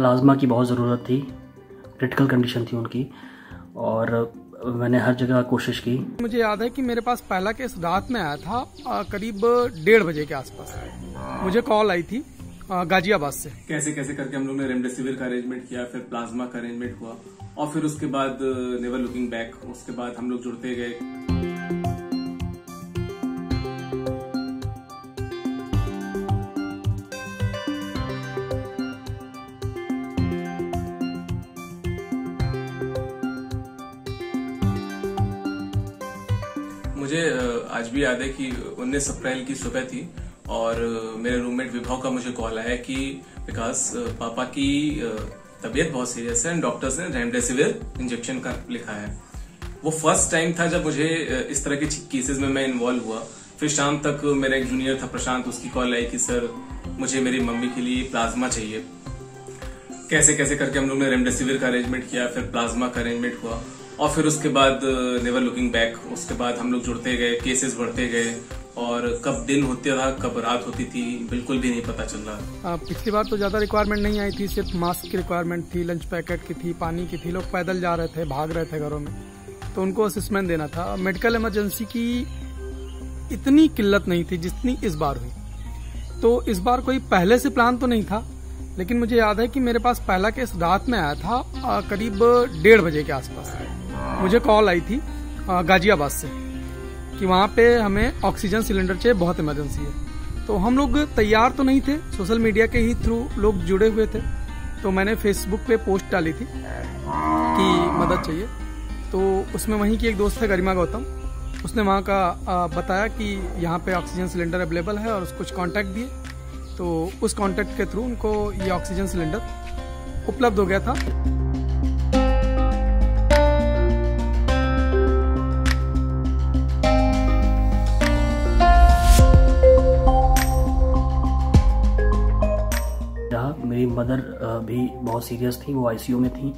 Plasma की बहुत ज़रूरत थी, क्रिटिकल कंडीशन थी उनकी और मैंने हर जगह कोशिश की। मुझे याद है कि मेरे पास पहला केस रात में आया था, करीब 1:30 बजे के आसपास मुझे कॉल आई थी गाजियाबाद से। कैसे कैसे करके हम लोग ने रेमडेसिविर का अरेंजमेंट किया, फिर प्लाज्मा का अरेंजमेंट हुआ और फिर उसके बाद नेवर लुकिंग बैक, उसके बाद हम लोग जुड़ते गए। मुझे आज भी याद है कि 19 अप्रैल की सुबह थी और मेरे रूममेट विभव का मुझे कॉल आया कि विकास, पापा की तबीयत बहुत सीरियस है एंड डॉक्टर्स ने रेमडेसिविर इंजेक्शन का लिखा है। वो फर्स्ट टाइम था जब मुझे इस तरह के केसेस में मैं इन्वॉल्व हुआ। फिर शाम तक मेरा एक जूनियर था प्रशांत, उसकी कॉल आई कि सर मुझे मेरी मम्मी के लिए प्लाज्मा चाहिए। कैसे कैसे करके हम लोग ने रेमडेसिविर का अरेंजमेंट किया, फिर प्लाज्मा का अरेंजमेंट हुआ और फिर उसके बाद नेवर लुकिंग बैक, उसके बाद हम लोग जुड़ते गए, केसेस बढ़ते गए और कब दिन होता था कब रात होती थी बिल्कुल भी नहीं पता चल रहा। पिछली बार तो ज्यादा रिक्वायरमेंट नहीं आई थी, सिर्फ मास्क की रिक्वायरमेंट थी, लंच पैकेट की थी, पानी की थी। लोग पैदल जा रहे थे, भाग रहे थे घरों में, तो उनको असिस्मेंट देना था। मेडिकल इमरजेंसी की इतनी किल्लत नहीं थी जितनी इस बार हुई। तो इस बार कोई पहले से प्लान तो नहीं था, लेकिन मुझे याद है कि मेरे पास पहला केस रात में आया था, करीब 1:30 बजे के आसपास मुझे कॉल आई थी गाजियाबाद से कि वहाँ पे हमें ऑक्सीजन सिलेंडर चाहिए, बहुत इमरजेंसी है। तो हम लोग तैयार तो नहीं थे, सोशल मीडिया के ही थ्रू लोग जुड़े हुए थे। तो मैंने फेसबुक पे पोस्ट डाली थी कि मदद चाहिए। तो उसमें वहीं की एक दोस्त है गरिमा गौतम, उसने वहाँ का बताया कि यहाँ पे ऑक्सीजन सिलेंडर अवेलेबल है और कुछ कॉन्टैक्ट दिए। तो उस कॉन्टैक्ट के थ्रू उनको ये ऑक्सीजन सिलेंडर उपलब्ध हो गया था। मेरी मदर भी बहुत सीरियस थी, वो आईसीयू में थी।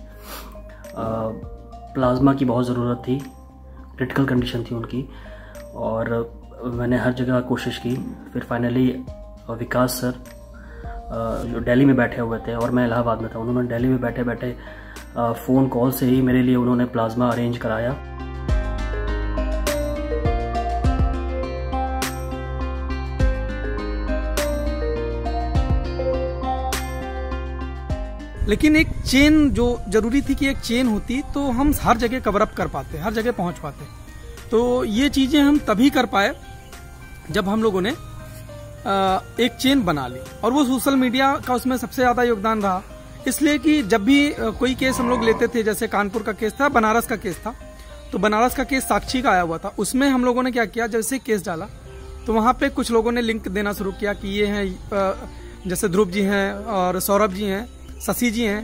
प्लाज्मा की बहुत ज़रूरत थी, क्रिटिकल कंडीशन थी उनकी और मैंने हर जगह कोशिश की। फिर फाइनली विकास सर जो दिल्ली में बैठे हुए थे और मैं इलाहाबाद में था, उन्होंने दिल्ली में बैठे बैठे फ़ोन कॉल से ही मेरे लिए उन्होंने प्लाज्मा अरेंज कराया। लेकिन एक चेन जो जरूरी थी कि एक चेन होती तो हम हर जगह कवर अप कर पाते, हर जगह पहुंच पाते। तो ये चीजें हम तभी कर पाए जब हम लोगों ने एक चेन बना ली और वो सोशल मीडिया का उसमें सबसे ज्यादा योगदान रहा। इसलिए कि जब भी कोई केस हम लोग लेते थे, जैसे कानपुर का केस था, बनारस का केस था, तो बनारस का केस साक्षी का आया हुआ था। उसमें हम लोगों ने क्या किया, जैसे केस डाला तो वहां पे कुछ लोगों ने लिंक देना शुरू किया कि ये हैं, जैसे ध्रुव जी हैं और सौरभ जी हैं, शशि जी हैं,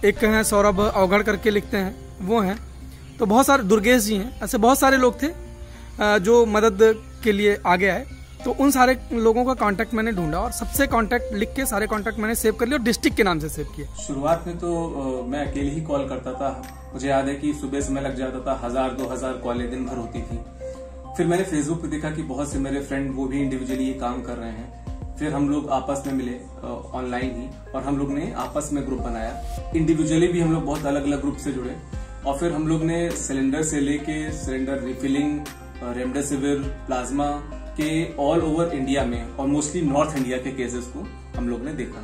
एक हैं सौरभ अवघड़ करके लिखते हैं, वो हैं। तो बहुत सारे, दुर्गेश जी हैं, ऐसे बहुत सारे लोग थे जो मदद के लिए आगे आए। तो उन सारे लोगों का कांटेक्ट मैंने ढूंढा और सबसे कांटेक्ट लिख के सारे कांटेक्ट मैंने सेव कर लिए और डिस्ट्रिक्ट के नाम से सेव किए। शुरुआत में तो मैं अकेले ही कॉल करता था। मुझे याद है कि सुबह से मैं लग जाता था, 1000-2000 कॉलें दिन भर होती थी। फिर मैंने फेसबुक पे देखा कि बहुत से मेरे फ्रेंड वो भी इंडिविजुअली ये काम कर रहे हैं। फिर हम लोग आपस में मिले ऑनलाइन ही और हम लोग ने आपस में ग्रुप बनाया। इंडिविजुअली भी हम लोग बहुत अलग अलग ग्रुप से जुड़े और फिर हम लोग ने सिलेंडर से लेके सिलेंडर रिफिलिंग, रेमडेसिविर, प्लाज्मा के ऑल ओवर इंडिया में और मोस्टली नॉर्थ इंडिया के केसेस को हम लोग ने देखा।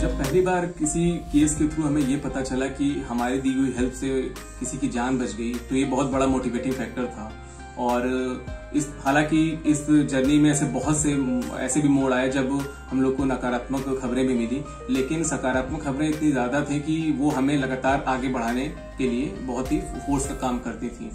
जब पहली बार किसी केस के थ्रू हमें ये पता चला कि हमारी दी हुई हेल्प से किसी की जान बच गई, तो ये बहुत बड़ा मोटिवेटिंग फैक्टर था। और हालांकि इस जर्नी में ऐसे बहुत से ऐसे भी मोड़ आए जब हम लोग को नकारात्मक खबरें भी मिली, लेकिन सकारात्मक खबरें इतनी ज्यादा थी कि वो हमें लगातार आगे बढ़ाने के लिए बहुत ही फोर्स का काम करती थी।